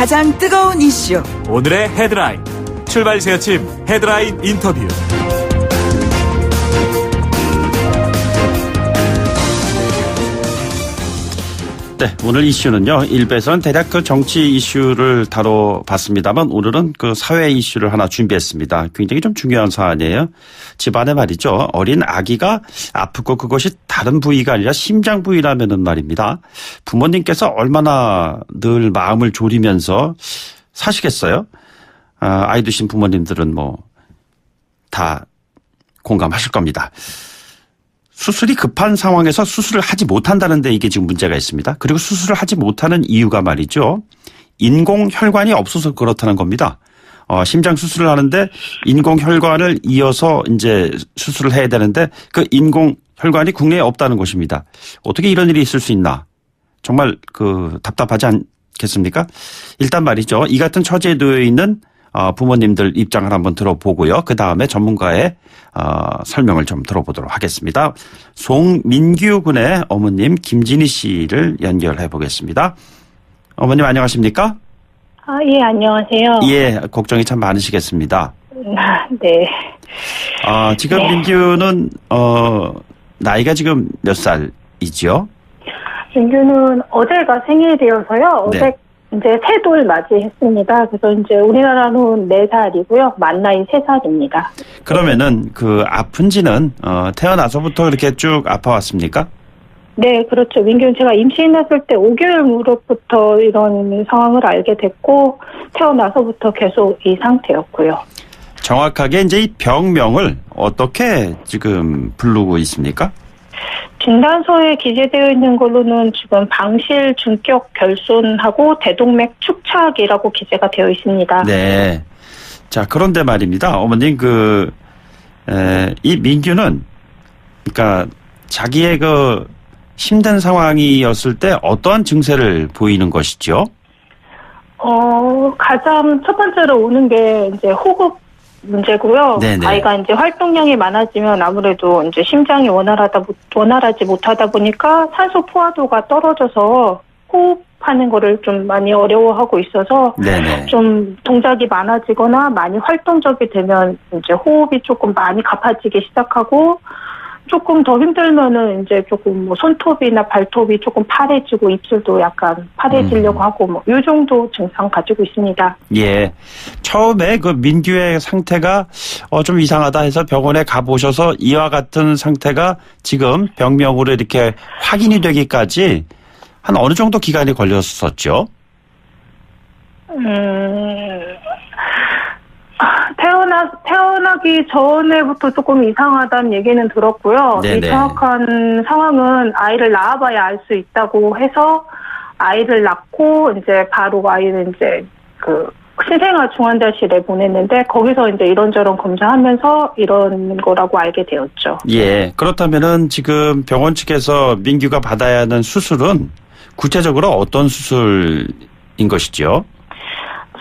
가장 뜨거운 이슈. 오늘의 헤드라인. 출발 새아침 헤드라인 인터뷰. 네, 오늘 이슈는요. 일부에서는 대략 그 정치 이슈를 다뤄봤습니다만 오늘은 그 사회 이슈를 하나 준비했습니다. 굉장히 좀 중요한 사안이에요. 집안에 말이죠. 어린 아기가 아프고 그것이 다른 부위가 아니라 심장 부위라면은 말입니다. 부모님께서 얼마나 늘 마음을 졸이면서 사시겠어요? 아이 두신 부모님들은 뭐 다 공감하실 겁니다. 수술이 급한 상황에서 수술을 하지 못한다는데 이게 지금 문제가 있습니다. 그리고 수술을 하지 못하는 이유가 말이죠. 인공혈관이 없어서 그렇다는 겁니다. 심장 수술을 하는데 인공혈관을 이어서 이제 수술을 해야 되는데 그 인공혈관이 국내에 없다는 것입니다. 어떻게 이런 일이 있을 수 있나? 정말 답답하지 않겠습니까? 일단 말이죠. 이 같은 처지에 놓여 있는 부모님들 입장을 한번 들어보고요. 그 다음에 전문가의 설명을 좀 들어보도록 하겠습니다. 송민규 군의 어머님 김진희 씨를 연결해 보겠습니다. 어머님 안녕하십니까? 예, 안녕하세요. 예, 걱정이 참 많으시겠습니다. 네. 지금 네. 민규는 나이가 지금 몇 살이지요? 민규는 어제가 생일이어서요. 네. 어제 이제 새돌 맞이했습니다. 그래서 이제 우리나라는 4살이고요. 만 나이 3살입니다. 그러면은 그 아픈지는 태어나서부터 이렇게 쭉 아파왔습니까? 네, 그렇죠. 민규는 제가 임신했을 때 5개월 무렵부터 이런 상황을 알게 됐고 태어나서부터 계속 이 상태였고요. 정확하게 이제 이 병명을 어떻게 지금 부르고 있습니까? 진단서에 기재되어 있는 걸로는 지금 방실 중격 결손하고 대동맥 축착이라고 기재가 되어 있습니다. 네. 자, 그런데 말입니다. 어머님, 이 민규는, 그러니까 자기의 힘든 상황이었을 때 어떠한 증세를 보이는 것이죠? 가장 첫 번째로 오는 게 이제 호흡 문제고요. 네네. 아이가 이제 활동량이 많아지면 아무래도 이제 심장이 원활하지 못하다 보니까 산소 포화도가 떨어져서 호흡하는 거를 좀 많이 어려워하고 있어서 네네. 좀 동작이 많아지거나 많이 활동적이 되면 이제 호흡이 조금 많이 가파지기 시작하고 조금 더 힘들면은 이제 조금 뭐 손톱이나 발톱이 조금 파래지고 입술도 약간 파래지려고 하고 뭐 이 정도 증상 가지고 있습니다. 예. 처음에 그 민규의 상태가 좀 이상하다 해서 병원에 가보셔서 이와 같은 상태가 지금 병명으로 이렇게 확인이 되기까지 한 어느 정도 기간이 걸렸었죠? 태어나기 전에부터 조금 이상하다는 얘기는 들었고요. 네네. 이 정확한 상황은 아이를 낳아봐야 알 수 있다고 해서 아이를 낳고 이제 바로 아이는 이제 신생아 중환자실에 보냈는데 거기서 이제 이런저런 검사하면서 이런 거라고 알게 되었죠. 예. 그렇다면은 지금 병원 측에서 민규가 받아야 하는 수술은 구체적으로 어떤 수술인 것이죠?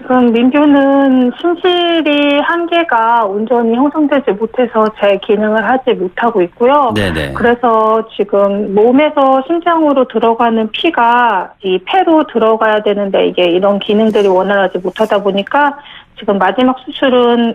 지금 민규는 심실이 한계가 온전히 형성되지 못해서 제 기능을 하지 못하고 있고요. 네네. 그래서 지금 몸에서 심장으로 들어가는 피가 이 폐로 들어가야 되는데 이게 이런 기능들이 원활하지 못하다 보니까 지금 마지막 수술은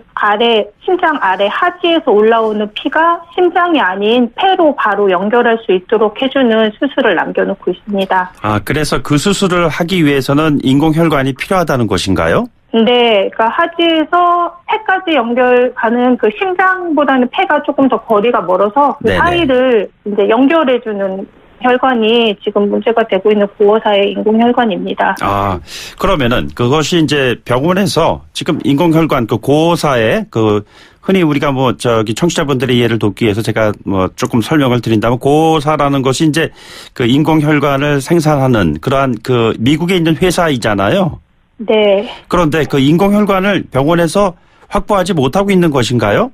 심장 아래 하지에서 올라오는 피가 심장이 아닌 폐로 바로 연결할 수 있도록 해주는 수술을 남겨놓고 있습니다. 그래서 그 수술을 하기 위해서는 인공혈관이 필요하다는 것인가요? 네, 그러니까 하지에서 폐까지 연결하는 그 심장보다는 폐가 조금 더 거리가 멀어서 그 네네. 사이를 이제 연결해주는 혈관이 지금 문제가 되고 있는 고어사의 인공혈관입니다. 그러면은 그것이 이제 병원에서 지금 인공혈관 고어사의 흔히 우리가 청취자분들의 이해를 돕기 위해서 제가 조금 설명을 드린다면 고어사라는 것이 이제 그 인공혈관을 생산하는 그러한 미국에 있는 회사이잖아요. 네. 그런데 그 인공혈관을 병원에서 확보하지 못하고 있는 것인가요?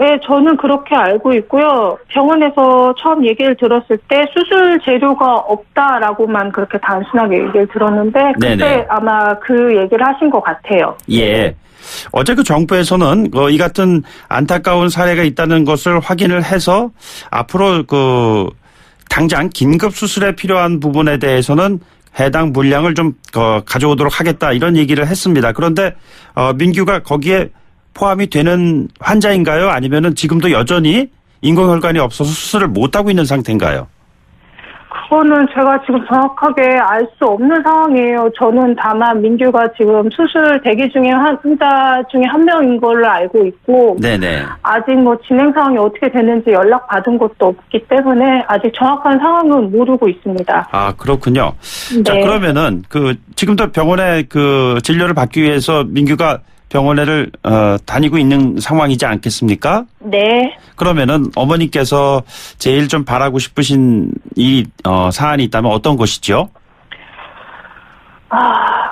예, 저는 그렇게 알고 있고요. 병원에서 처음 얘기를 들었을 때 수술 재료가 없다라고만 그렇게 단순하게 얘기를 들었는데 그때 네네. 아마 그 얘기를 하신 것 같아요. 예. 어제 정부에서는 이 같은 안타까운 사례가 있다는 것을 확인을 해서 앞으로 당장 긴급 수술에 필요한 부분에 대해서는 해당 물량을 좀 가져오도록 하겠다 이런 얘기를 했습니다. 그런데 민규가 거기에 포함이 되는 환자인가요? 아니면은 지금도 여전히 인공혈관이 없어서 수술을 못 하고 있는 상태인가요? 그거는 제가 지금 정확하게 알 수 없는 상황이에요. 저는 다만 민규가 지금 수술 대기 중에 환자 중에 한 명인 걸로 알고 있고, 네네. 아직 뭐 진행 상황이 어떻게 되는지 연락 받은 것도 없기 때문에 아직 정확한 상황은 모르고 있습니다. 아, 그렇군요. 네. 자, 그러면은 지금도 병원에 진료를 받기 위해서 민규가 병원에를 다니고 있는 상황이지 않겠습니까? 네. 그러면은 어머니께서 제일 좀 바라고 싶으신 이 사안이 있다면 어떤 것이죠?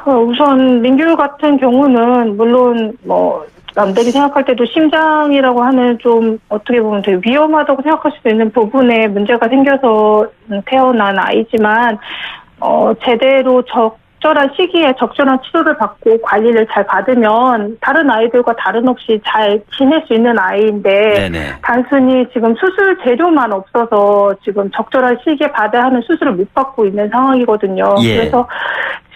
우선 민규 같은 경우는 물론 뭐 남들이 생각할 때도 심장이라고 하는 좀 어떻게 보면 되게 위험하다고 생각할 수도 있는 부분에 문제가 생겨서 태어난 아이지만 제대로 적절한 시기에 적절한 치료를 받고 관리를 잘 받으면 다른 아이들과 다름없이 잘 지낼 수 있는 아이인데, 네네. 단순히 지금 수술 재료만 없어서 지금 적절한 시기에 받아야 하는 수술을 못 받고 있는 상황이거든요. 예. 그래서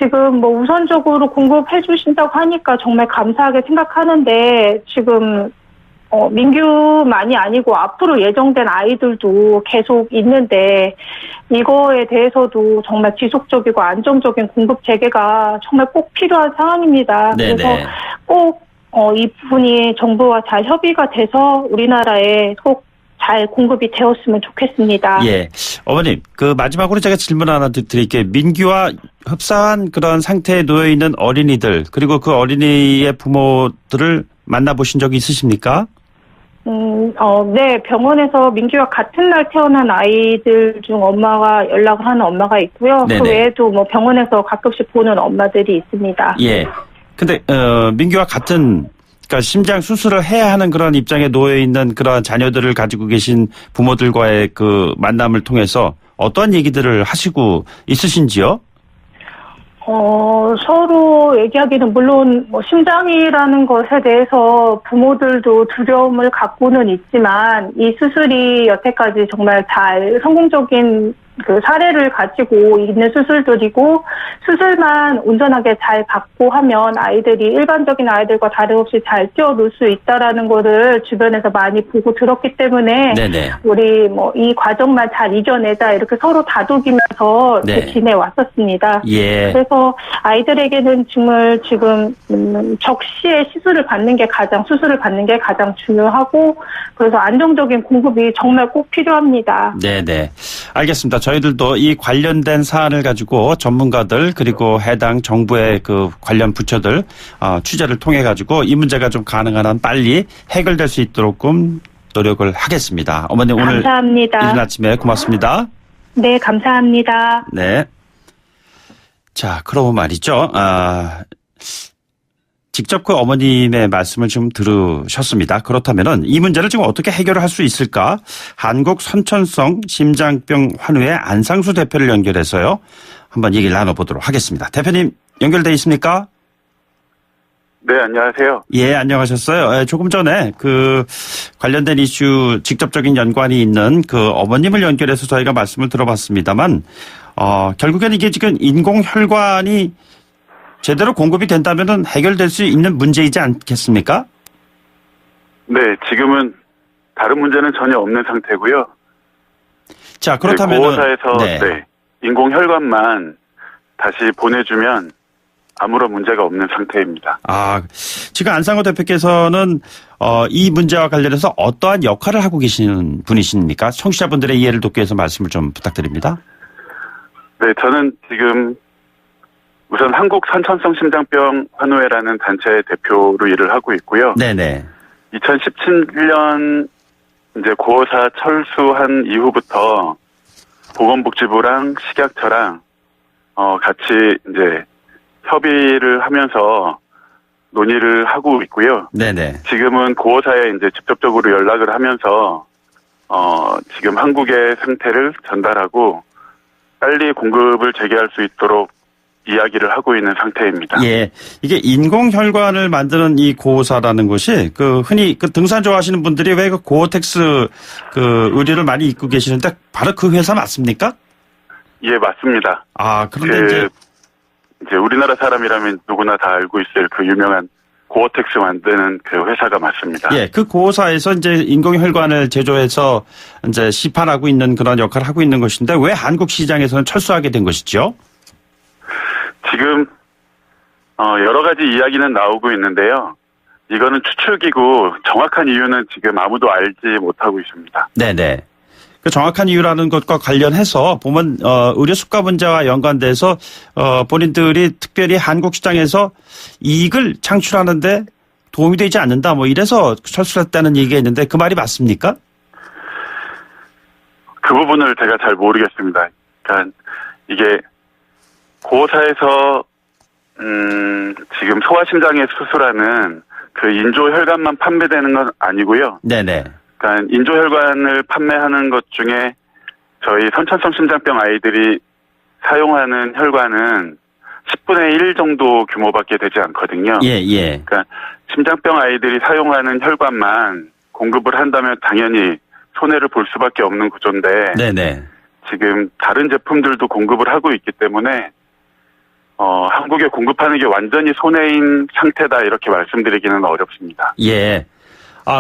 지금 뭐 우선적으로 공급해 주신다고 하니까 정말 감사하게 생각하는데, 지금 민규만이 아니고 앞으로 예정된 아이들도 계속 있는데, 이거에 대해서도 정말 지속적이고 안정적인 공급 재개가 정말 꼭 필요한 상황입니다. 네네. 그래서 꼭 이 부분이 정부와 잘 협의가 돼서 우리나라에 꼭 잘 공급이 되었으면 좋겠습니다. 예. 어머님, 마지막으로 제가 질문 하나 드릴게요. 민규와 흡사한 그런 상태에 놓여 있는 어린이들, 그리고 그 어린이의 부모들을 만나보신 적이 있으십니까? 네, 병원에서 민규와 같은 날 태어난 아이들 중 엄마가 연락을 하는 엄마가 있고요. 네네. 그 외에도 뭐 병원에서 가끔씩 보는 엄마들이 있습니다. 예. 근데, 민규와 그러니까 심장 수술을 해야 하는 그런 입장에 놓여 있는 그런 자녀들을 가지고 계신 부모들과의 만남을 통해서 어떠한 얘기들을 하시고 있으신지요? 서로 얘기하기는 물론 뭐 심장이라는 것에 대해서 부모들도 두려움을 갖고는 있지만, 이 수술이 여태까지 정말 잘 성공적인 사례를 가지고 있는 수술들이고, 수술만 온전하게 잘 받고 하면 아이들이 일반적인 아이들과 다름없이 잘 뛰어놀 수 있다라는 거를 주변에서 많이 보고 들었기 때문에, 네네. 우리 뭐 이 과정만 잘 이겨내자 이렇게 서로 다독이면서 네. 이렇게 지내왔었습니다. 예. 그래서 아이들에게는 정말 지금 적시에 수술을 받는 게 가장 중요하고, 그래서 안정적인 공급이 정말 꼭 필요합니다. 네네. 알겠습니다. 저희들도 이 관련된 사안을 가지고 전문가들 그리고 해당 정부의 관련 부처들 취재를 통해 가지고 이 문제가 좀 가능한 한 빨리 해결될 수 있도록 노력을 하겠습니다. 어머니 오늘 감사합니다. 이른 아침에 고맙습니다. 네, 감사합니다. 네. 자, 그러면 말이죠. 직접 어머님의 말씀을 좀 들으셨습니다. 그렇다면은 이 문제를 지금 어떻게 해결을 할 수 있을까? 한국 선천성 심장병 환우의 안상수 대표를 연결해서요. 한번 얘기를 나눠보도록 하겠습니다. 대표님 연결돼 있습니까? 네, 안녕하세요. 예, 안녕하셨어요. 조금 전에 관련된 이슈 직접적인 연관이 있는 어머님을 연결해서 저희가 말씀을 들어봤습니다만, 결국엔 이게 지금 인공혈관이 제대로 공급이 된다면은 해결될 수 있는 문제이지 않겠습니까? 네, 지금은 다른 문제는 전혀 없는 상태고요. 자, 그렇다면 고호사에서 인공혈관만 다시 보내주면 아무런 문제가 없는 상태입니다. 지금 안상호 대표께서는 이 문제와 관련해서 어떠한 역할을 하고 계시는 분이십니까? 청취자분들의 이해를 돕기 위해서 말씀을 좀 부탁드립니다. 네, 저는 지금 우선 한국 선천성 심장병 환우회라는 단체의 대표로 일을 하고 있고요. 네네. 2017년 이제 고호사 철수한 이후부터 보건복지부랑 식약처랑 같이 이제 협의를 하면서 논의를 하고 있고요. 네네. 지금은 고호사에 이제 직접적으로 연락을 하면서 지금 한국의 상태를 전달하고 빨리 공급을 재개할 수 있도록 이야기를 하고 있는 상태입니다. 예. 이게 인공혈관을 만드는 이 고호사라는 것이 흔히 등산 좋아하시는 분들이 왜 고어텍스 의류를 많이 입고 계시는데 바로 그 회사 맞습니까? 예, 맞습니다. 아, 그런데 이제 우리나라 사람이라면 누구나 다 알고 있을 그 유명한 고어텍스 만드는 그 회사가 맞습니다. 예, 그 고사에서 이제 인공혈관을 제조해서 이제 시판하고 있는 그런 역할을 하고 있는 것인데 왜 한국 시장에서는 철수하게 된 것이죠? 지금 여러 가지 이야기는 나오고 있는데요. 이거는 추측이고 정확한 이유는 지금 아무도 알지 못하고 있습니다. 네네. 그 정확한 이유라는 것과 관련해서 보면 의료 수가 문제와 연관돼서 본인들이 특별히 한국 시장에서 이익을 창출하는데 도움이 되지 않는다 뭐 이래서 철수했다는 얘기가 있는데 그 말이 맞습니까? 그 부분을 제가 잘 모르겠습니다. 그러니까 이게 고사에서 지금 소아심장의 수술하는 그 인조혈관만 판매되는 건 아니고요. 네네. 그러니까 인조혈관을 판매하는 것 중에 저희 선천성 심장병 아이들이 사용하는 혈관은 10분의 1 정도 규모밖에 되지 않거든요. 예, 예. 그러니까 심장병 아이들이 사용하는 혈관만 공급을 한다면 당연히 손해를 볼 수밖에 없는 구조인데 네네. 지금 다른 제품들도 공급을 하고 있기 때문에 한국에 공급하는 게 완전히 손해인 상태다 이렇게 말씀드리기는 어렵습니다. 예.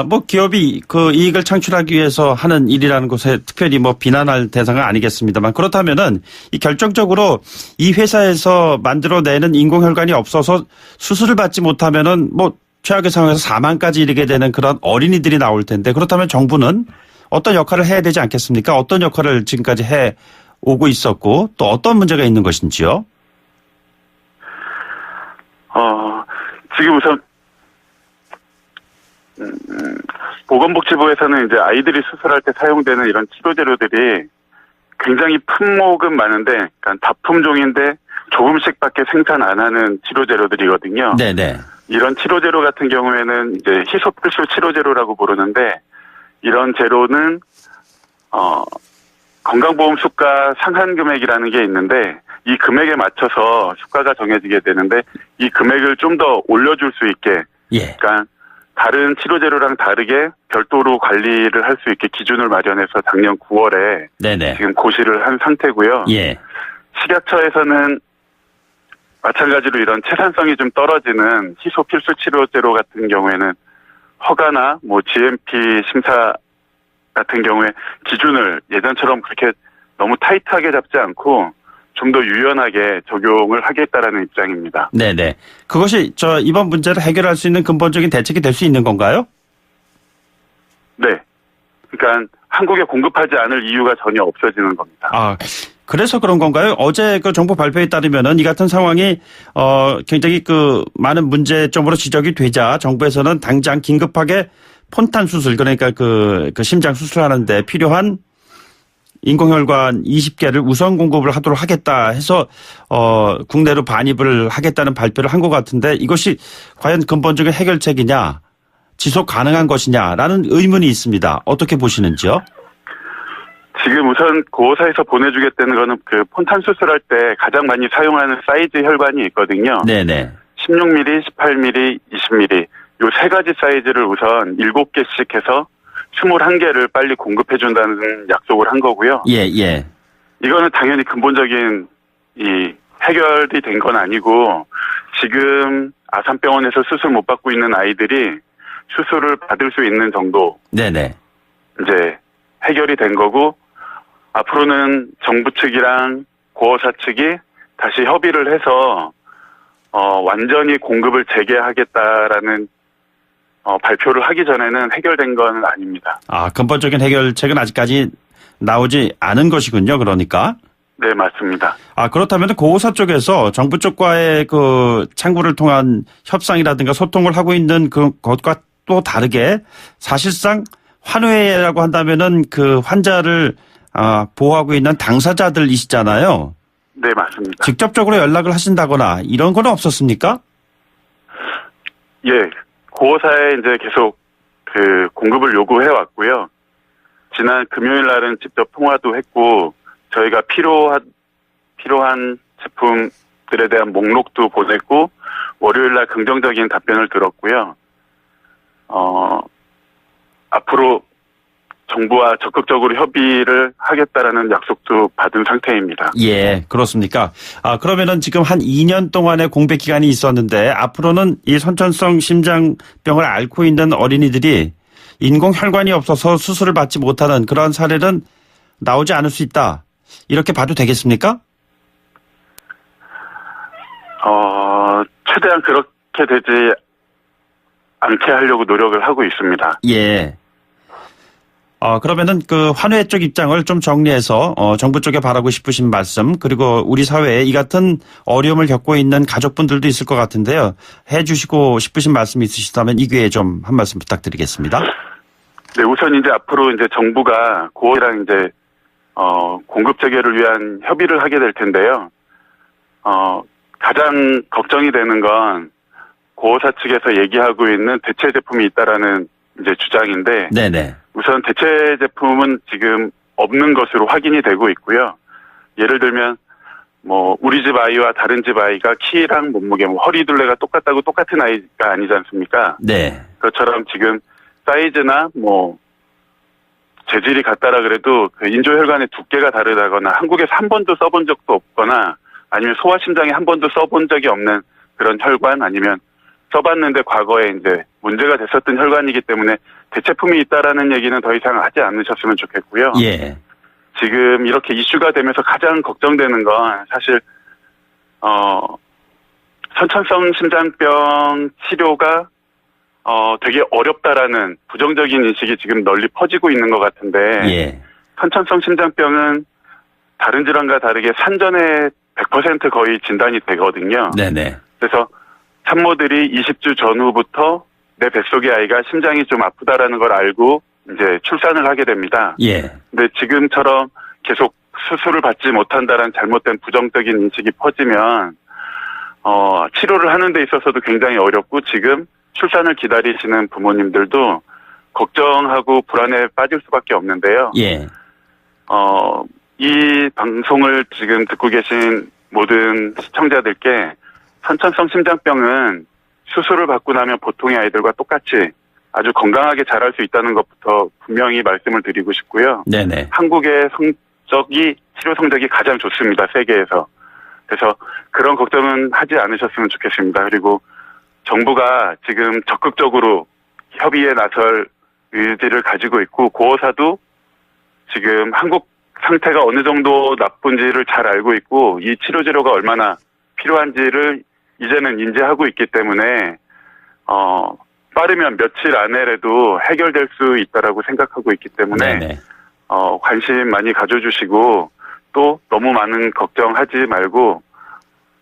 뭐 기업이 그 이익을 창출하기 위해서 하는 일이라는 것에 특별히 뭐 비난할 대상은 아니겠습니다만 그렇다면은 이 결정적으로 이 회사에서 만들어내는 인공혈관이 없어서 수술을 받지 못하면은 뭐 최악의 상황에서 사망까지 이르게 되는 그런 어린이들이 나올 텐데 그렇다면 정부는 어떤 역할을 해야 되지 않겠습니까? 어떤 역할을 지금까지 해 오고 있었고 또 어떤 문제가 있는 것인지요? 지금 우선 보건복지부에서는 이제 아이들이 수술할 때 사용되는 이런 치료 재료들이 굉장히 품목은 많은데, 그러니까 다품종인데 조금씩밖에 생산 안 하는 치료 재료들이거든요. 네네. 이런 치료 재료 같은 경우에는 이제 희소필수 치료 재료라고 부르는데, 이런 재료는 건강보험 수가 상한 금액이라는 게 있는데, 이 금액에 맞춰서 수가가 정해지게 되는데, 이 금액을 좀 더 올려줄 수 있게, 예. 그러니까 다른 치료 재료랑 다르게 별도로 관리를 할 수 있게 기준을 마련해서 작년 9월에 네네. 지금 고시를 한 상태고요. 예. 식약처에서는 마찬가지로 이런 채산성이 좀 떨어지는 희소 필수 치료 재료 같은 경우에는 허가나 뭐 GMP 심사 같은 경우에 기준을 예전처럼 그렇게 너무 타이트하게 잡지 않고 좀 더 유연하게 적용을 하겠다라는 입장입니다. 네네. 그것이 이번 문제를 해결할 수 있는 근본적인 대책이 될 수 있는 건가요? 네. 그러니까 한국에 공급하지 않을 이유가 전혀 없어지는 겁니다. 아, 그래서 그런 건가요? 어제 그 정부 발표에 따르면은 이 같은 상황이 굉장히 그 많은 문제점으로 지적이 되자 정부에서는 당장 긴급하게 폰탄 수술 그러니까 그 심장 수술하는데 필요한 인공혈관 20개를 우선 공급을 하도록 하겠다 해서 국내로 반입을 하겠다는 발표를 한 것 같은데 이것이 과연 근본적인 해결책이냐 지속 가능한 것이냐라는 의문이 있습니다. 어떻게 보시는지요? 지금 우선 고사에서 보내주겠다는 거는 그 폰탄 수술할 때 가장 많이 사용하는 사이즈 혈관이 있거든요. 네네. 16mm, 18mm, 20mm 요 세 가지 사이즈를 우선 7개씩 해서 21개를 빨리 공급해준다는 약속을 한 거고요. 예, 예. 이거는 당연히 근본적인 해결이 된 건 아니고 지금 아산병원에서 수술 못 받고 있는 아이들이 수술을 받을 수 있는 정도 네네. 이제 해결이 된 거고 앞으로는 정부 측이랑 고어사 측이 다시 협의를 해서 완전히 공급을 재개하겠다라는 발표를 하기 전에는 해결된 건 아닙니다. 아, 근본적인 해결책은 아직까지 나오지 않은 것이군요. 그러니까. 네, 맞습니다. 아, 그렇다면 고호사 쪽에서 정부 쪽과의 그 창구를 통한 협상이라든가 소통을 하고 있는 그것과 또 다르게 사실상 환우회라고 한다면은 그 환자를 보호하고 있는 당사자들이시잖아요. 네, 맞습니다. 직접적으로 연락을 하신다거나 이런 건 없었습니까? 예, 고호사에 이제 계속 그 공급을 요구해 왔고요. 지난 금요일 날은 직접 통화도 했고 저희가 필요한 제품들에 대한 목록도 보냈고 월요일 날 긍정적인 답변을 들었고요. 앞으로 정부와 적극적으로 협의를 하겠다라는 약속도 받은 상태입니다. 예, 그렇습니까? 그러면은 지금 한 2년 동안의 공백 기간이 있었는데 앞으로는 이 선천성 심장병을 앓고 있는 어린이들이 인공혈관이 없어서 수술을 받지 못하는 그런 사례는 나오지 않을 수 있다. 이렇게 봐도 되겠습니까? 최대한 그렇게 되지 않게 하려고 노력을 하고 있습니다. 예. 그러면은 그 환우회 쪽 입장을 좀 정리해서 정부 쪽에 바라고 싶으신 말씀, 그리고 우리 사회에 이 같은 어려움을 겪고 있는 가족분들도 있을 것 같은데요. 해주시고 싶으신 말씀 있으시다면 이 기회에 좀 한 말씀 부탁드리겠습니다. 네, 우선 이제 앞으로 이제 정부가 고이랑 이제 공급 재개를 위한 협의를 하게 될 텐데요. 가장 걱정이 되는 건 고호사 측에서 얘기하고 있는 대체 제품이 있다라는 이제 주장인데, 네네. 우선 대체 제품은 지금 없는 것으로 확인이 되고 있고요. 예를 들면 뭐 우리 집 아이와 다른 집 아이가 키랑 몸무게, 허리둘레가 똑같다고 똑같은 아이가 아니지 않습니까? 네. 그것처럼 지금 사이즈나 뭐 재질이 같다라 그래도 그 인조혈관의 두께가 다르다거나 한국에서 한 번도 써본 적도 없거나 아니면 소아심장에 한 번도 써본 적이 없는 그런 혈관, 아니면 써봤는데 과거에 이제 문제가 됐었던 혈관이기 때문에 대체품이 있다라는 얘기는 더 이상 하지 않으셨으면 좋겠고요. 예. 지금 이렇게 이슈가 되면서 가장 걱정되는 건 사실 선천성 심장병 치료가 되게 어렵다라는 부정적인 인식이 지금 널리 퍼지고 있는 것 같은데, 예. 선천성 심장병은 다른 질환과 다르게 산전에 100% 거의 진단이 되거든요. 네네. 그래서 산모들이 20주 전후부터 내 뱃속의 아이가 심장이 좀 아프다라는 걸 알고 이제 출산을 하게 됩니다. 예. 근데 지금처럼 계속 수술을 받지 못한다라는 잘못된 부정적인 인식이 퍼지면 치료를 하는 데 있어서도 굉장히 어렵고, 지금 출산을 기다리시는 부모님들도 걱정하고 불안에 빠질 수밖에 없는데요. 예. 이 방송을 지금 듣고 계신 모든 시청자들께 선천성 심장병은 수술을 받고 나면 보통의 아이들과 똑같이 아주 건강하게 자랄 수 있다는 것부터 분명히 말씀을 드리고 싶고요. 네네. 한국의 치료 성적이 가장 좋습니다, 세계에서. 그래서 그런 걱정은 하지 않으셨으면 좋겠습니다. 그리고 정부가 지금 적극적으로 협의에 나설 의지를 가지고 있고, 고호사도 지금 한국 상태가 어느 정도 나쁜지를 잘 알고 있고, 이 치료제료가 얼마나 필요한지를 이제는 인지하고 있기 때문에 빠르면 며칠 안에라도 해결될 수 있다라고 생각하고 있기 때문에 네네. 관심 많이 가져주시고 또 너무 많은 걱정하지 말고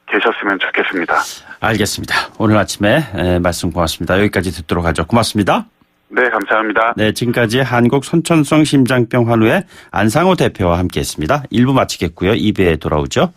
계셨으면 좋겠습니다. 알겠습니다. 오늘 아침에 말씀 고맙습니다. 여기까지 듣도록 하죠. 고맙습니다. 네, 감사합니다. 네, 지금까지 한국 선천성 심장병 환우회 안상호 대표와 함께했습니다. 1부 마치겠고요. 2부에 돌아오죠.